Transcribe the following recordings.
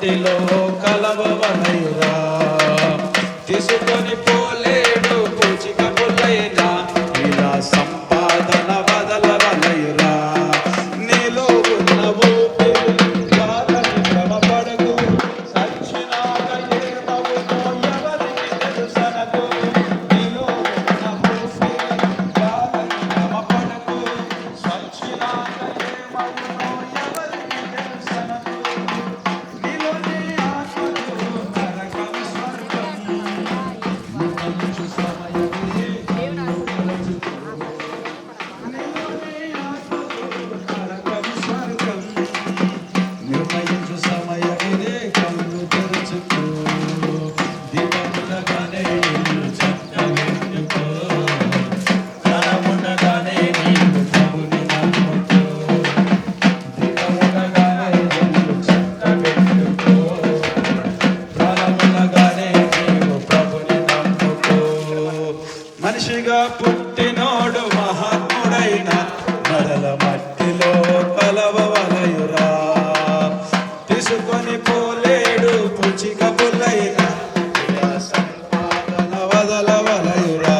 మట్టిలో కలవవలయురా. తీసుకొని పోలేడు పూచిక పుల్లైనా ఇలా సంపాదన వదలవలయురా. నీలో ఉన్న ఊపిరి గాలని భ్రమపడకు, సచ్చినాక ఏమవునో ఎవరికి తెలుసనకు. నీలో ఉన్న ఊపిరి గాలని భ్రమపడకు, సచ్చినాక ఏమవునో ఎవరికి తెలుసనకు. నీలోని ఆత్మకు నరకం స్వర్గం, నిర్ణయించు సమయమిదే కన్ను తెరచుకో. నీలోని ఆత్మకు నరకం స్వర్గం, నిర్ణయించు సమయమిదే కన్ను తెరచుకో. దీపమునగానే ఇల్లు చక్కబెట్టుకో, ధనమునగానే నీవు ప్రభుని నమ్ముకో. దీపమునగానే ఇల్లు చక్కబెట్టుకో, ధనమునగానే నీవు ప్రభుని నమ్ముకో. మనిషిగా పుట్టినోడు మహాత్ముడైన మరల మట్టిలో కలవవలయురా. తీసుకొని పోలేడు పుచిక పుల్లైన ఇలా సంపాదన వదలవలయురా.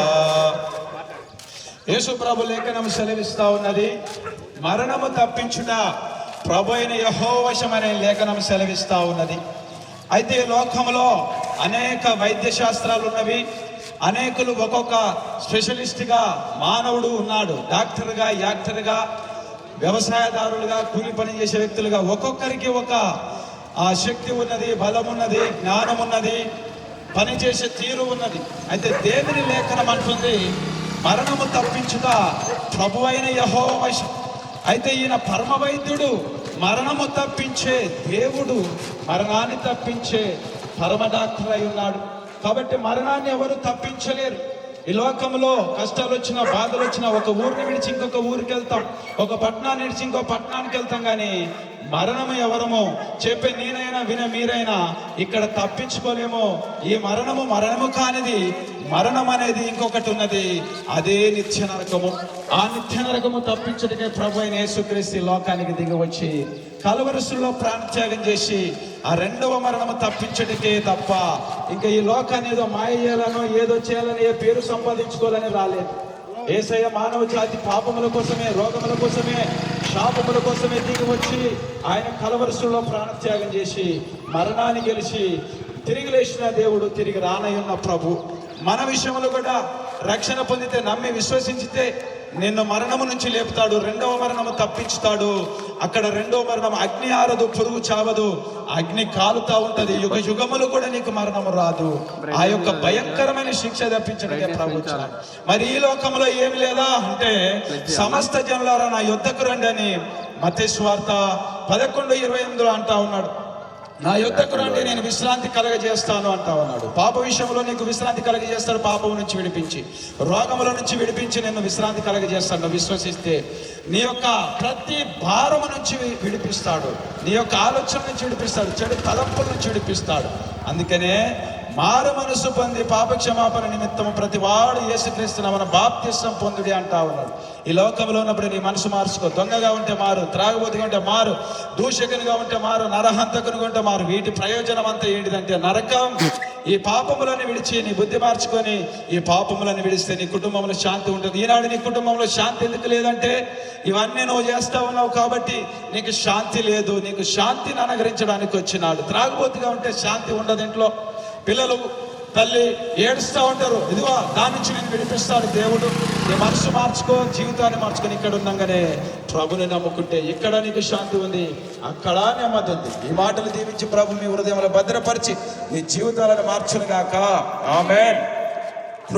యేసు ప్రభు లేఖనం సెలవిస్తా ఉన్నది, మరణము తప్పించుట ప్రభు అయిన యెహోవా వశమనే లేఖనం సెలవిస్తా ఉన్నది. అయితే ఈ లోకంలో అనేక వైద్య శాస్త్రాలు ఉన్నవి. అనేకులు ఒక్కొక్క స్పెషలిస్ట్గా మానవుడు ఉన్నాడు. డాక్టర్గా, యాక్టర్గా, వ్యవసాయదారులుగా, కూలి పని చేసే వ్యక్తులుగా ఒక్కొక్కరికి ఒక శక్తి ఉన్నది, బలం ఉన్నది, జ్ఞానం ఉన్నది, పనిచేసే తీరు ఉన్నది. అయితే దేవుని లేఖనం అంటుంది, మరణము తప్పించుట ప్రభు అయిన యెహోవా వశం. అయితే ఈయన పరమ వైద్యుడు, మరణము తప్పించే దేవుడు, మరణాన్ని తప్పించే పరమ డాక్టర్ అయి ఉన్నాడు. కాబట్టి మరణాన్ని ఎవరు తప్పించలేరు. ఈ లోకంలో కష్టాలు వచ్చినా, బాధలు వచ్చినా ఒక ఊరిని విడిచి ఇంకొక ఊరికి వెళ్తాం, ఒక పట్టణాన్ని విడిచి ఇంకో పట్టణానికి వెళ్తాం. కానీ మరణము ఎవరమో చెప్పే నేనైనా విన మీరైనా ఇక్కడ తప్పించుకోలేమో. ఈ మరణము కానిది, మరణం అనేది ఇంకొకటి ఉన్నది, అదే నిత్య నరకము. ఆ నిత్య నరకము తప్పించడానికే ప్రభు అయిన యేసుక్రీస్తు లోకానికి దిగి వచ్చి కలువరిసులో ప్రాణత్యాగం చేసి ఆ రెండవ మరణము తప్పించడానికే తప్ప ఇంకా ఈ లోకాన్ని ఏదో మాయ చేయాలనో ఏదో చేయాలని, ఏ పేరు సంపాదించుకోవాలని రాలేదు. యేసయ్య మానవ జాతి పాపముల కోసమే, రోగముల కోసమే, శాపముల కోసమే దిగి వచ్చి ఆయన కలువరిసులో ప్రాణత్యాగం చేసి మరణాన్ని గెలిచి తిరిగి లేచిన దేవుడు, తిరిగి రానయ్యున్న ప్రభు. మన విషయంలో కూడా రక్షణ పొందితే, నమ్మి విశ్వసించితే నిన్ను మరణము నుంచి లేపుతాడు, రెండవ మరణము తప్పించుతాడు. అక్కడ రెండవ మరణం అగ్ని ఆరదు, పురుగు చావదు, అగ్ని కాలుతా ఉంటది. యుగ యుగములు కూడా నీకు మరణము రాదు. ఆ యొక్క భయంకరమైన శిక్ష తప్పించడమే ప్రభు. మరి ఈ లోకంలో ఏమి లేదా అంటే, సమస్త జనులారా నా యొద్దకు రండి అని మత్తయి సువార్త 11:28 అంటా ఉన్నాడు. నా యొద్దకు రండి, నేను విశ్రాంతి కలగజేస్తాను అంటా ఉన్నాడు. పాప విషయంలో నీకు విశ్రాంతి కలగజేస్తాడు, పాపం నుంచి విడిపించి, రోగముల నుంచి విడిపించి నిన్ను విశ్రాంతి కలగజేస్తాడు. విశ్వసిస్తే నీ యొక్క ప్రతి భారము నుంచి విడిపిస్తాడు, నీ యొక్క ఆలోచన నుంచి విడిపిస్తాడు, చెడు తలంపుల నుంచి విడిపిస్తాడు. అందుకనే మారు మనసు పొంది పాపక్షమాపణ నిమిత్తము ప్రతి వాడు యేసుక్రీస్తు నామమున బాప్తిస్మం పొందుడి అంటా ఉన్నాడు. ఈ లోకంలో ఉన్నప్పుడు నీ మనసు మార్చుకో. దొంగగా ఉంటే మారు, త్రాగుబోతుగా ఉంటే మారు, దూషకునిగా ఉంటే మారు, నరహంతకునిగా ఉంటే మారు. వీటి ప్రయోజనం అంతా ఏంటిదంటే నరకం. ఈ పాపములను విడిచి నీ బుద్ధి మార్చుకొని ఈ పాపములను విడిస్తే నీ కుటుంబంలో శాంతి ఉంటుంది. ఈనాడు నీ కుటుంబంలో శాంతి ఎందుకు లేదంటే, ఇవన్నీ నువ్వు చేస్తా ఉన్నావు కాబట్టి నీకు శాంతి లేదు. నీకు శాంతిని అనుగ్రహించడానికి వచ్చినాడు. త్రాగుబోతుగా ఉంటే శాంతి ఉండదు ఇంట్లో. పిల్లలు, తల్లి ఏడుస్తూ ఉంటారు, ఇదిగో దాని నుంచి నేను విడిపిస్తాడు దేవుడు. నీ మనసు మార్చుకో, జీవితాన్ని మార్చుకొని ఇక్కడ ఉండగానే ప్రభుని నమ్ముకుంటే ఇక్కడ నీకు శాంతి ఉంది, అక్కడ నెమ్మది ఉంది. ఈ మాటలు దీవించి ప్రభు మీ హృదయంలో భద్రపరిచి నీ జీవితాలను మార్చును గాక. ఆమేన్.